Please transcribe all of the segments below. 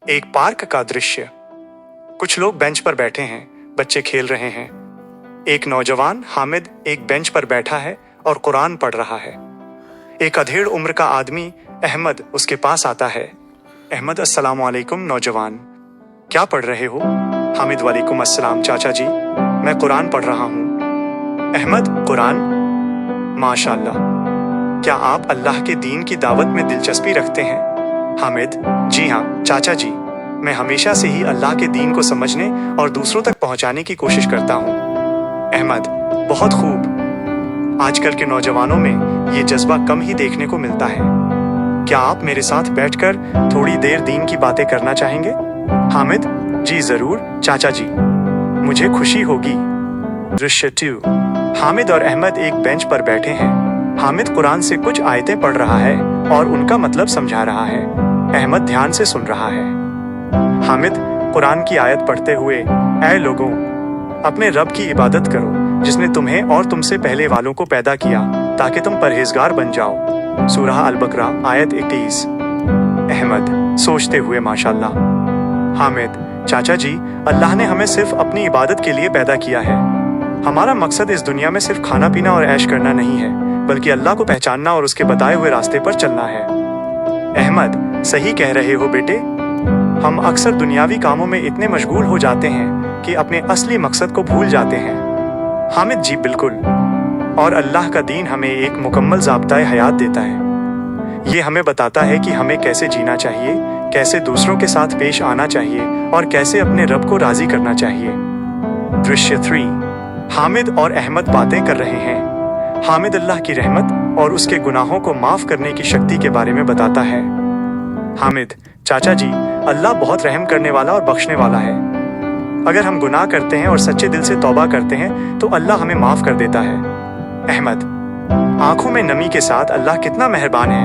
एक पार्क का दृश्य। कुछ लोग बेंच पर बैठे हैं, बच्चे खेल रहे हैं। एक नौजवान हामिद एक बेंच पर बैठा है और कुरान पढ़ रहा है। एक अधेड़ उम्र का आदमी अहमद उसके पास आता है। अहमद, अस्सलाम वालेकुम नौजवान, क्या पढ़ रहे हो? हामिद, वालेकुम अस्सलाम चाचा जी, मैं कुरान पढ़ रहा हूँ। अहमद, कुरान? माशाअल्लाह, क्या आप अल्लाह के दीन की दावत में दिलचस्पी रखते हैं? हामिद, जी हाँ चाचा जी, मैं हमेशा से ही अल्लाह के दीन को समझने और दूसरों तक पहुंचाने की कोशिश करता हूँ। अहमद, बहुत खूब। आजकल के नौजवानों में ये जज्बा कम ही देखने को मिलता है। क्या आप मेरे साथ बैठकर थोड़ी देर दीन की बातें करना चाहेंगे? हामिद, जी जरूर चाचा जी, मुझे खुशी होगी। दृश्य 2। हामिद और अहमद एक बेंच पर बैठे हैं। हामिद कुरान से कुछ आयतें पढ़ रहा है और उनका मतलब समझा रहा है। अहमद ध्यान से सुन रहा है। हामिद कुरान की आयत पढ़ते हुए, ऐ लोगों, अपने रब की इबादत करो जिसने तुम्हें और तुमसे पहले वालों को पैदा किया ताकि तुम परहेजगार बन जाओ। सूरह अल-बकरा आयत 21। अहमद सोचते हुए, माशाअल्लाह। हामिद, चाचा जी, अल्लाह ने हमें सिर्फ अपनी इबादत के लिए पैदा किया है। हमारा मकसद इस दुनिया में सिर्फ खाना पीना और ऐश करना नहीं है, बल्कि अल्लाह को पहचानना और उसके बताए हुए रास्ते पर चलना है। अहमद, सही कह रहे हो बेटे, हम अक्सर दुनियावी कामों में इतने मशगूल हो जाते हैं कि अपने असली मकसद को भूल जाते हैं। हामिद, जी बिल्कुल, और अल्लाह का दीन हमें एक मुकम्मल ज़ाब्ता-ए हयात देता है। ये हमें बताता है कि हमें कैसे जीना चाहिए, कैसे दूसरों के साथ पेश आना चाहिए और कैसे अपने रब को राज़ी करना चाहिए। दृश्य 3। हामिद और अहमद बातें कर रहे हैं। हामिद अल्लाह की रहमत और उसके गुनाहों को माफ़ करने की शक्ति के बारे में बताता है। हामिद, चाचा जी, अल्लाह बहुत रहम करने वाला और बख्शने वाला है। अगर हम गुनाह करते हैं और सच्चे दिल से तौबा करते हैं तो अल्लाह हमें माफ़ कर देता है। अहमद, आंखों में नमी के साथ अल्लाह कितना मेहरबान है।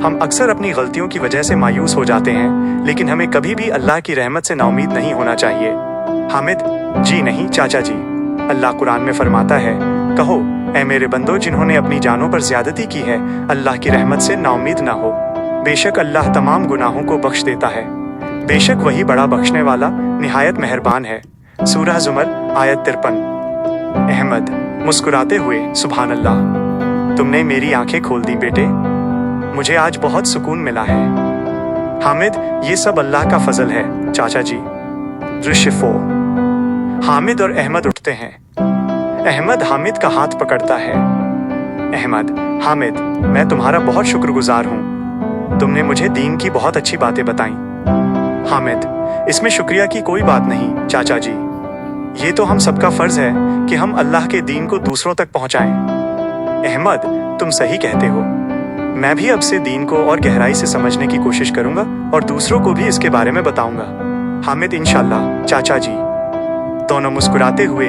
हम अक्सर अपनी गलतियों की वजह से मायूस हो जाते हैं, लेकिन हमें कभी भी अल्लाह की रहमत से नाउमीद नहीं होना चाहिए। हामिद, जी नहीं चाचा जी, अल्लाह कुरान में फरमाता है, कहो ऐ मेरे बंदो जिन्होंने अपनी जानों पर ज्यादती की है, अल्लाह की रहमत से नाउमीद ना हो। बेशक अल्लाह तमाम गुनाहों को बख्श देता है। बेशक वही बड़ा बख्शने वाला निहायत मेहरबान है। सूरह जुमर आयत 53। अहमद मुस्कुराते हुए, सुभान अल्लाह, तुमने मेरी आंखें खोल दी बेटे, मुझे आज बहुत सुकून मिला है। हामिद, ये सब अल्लाह का फजल है चाचा जी। दृश्य 4। हामिद और अहमद उठते हैं। अहमद हामिद का हाथ पकड़ता है। अहमद, हामिद, मैं तुम्हारा बहुत शुक्रगुजार हूँ, तुमने मुझे दीन की बहुत अच्छी बातें बताईं। हामिद, इसमें शुक्रिया की कोई बात नहीं चाचा जी, ये तो हम सबका फर्ज है कि हम अल्लाह के दीन को दूसरों तक पहुँचाएं। अहमद, तुम सही कहते हो, मैं भी अब से दीन को और गहराई से समझने की कोशिश करूंगा और दूसरों को भी इसके बारे में बताऊंगा। हामिद, इंशाल्लाह चाचा जी। दोनों मुस्कुराते हुए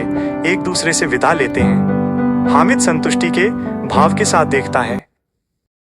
एक दूसरे से विदा लेते हैं। हामिद संतुष्टि के भाव के साथ देखता है।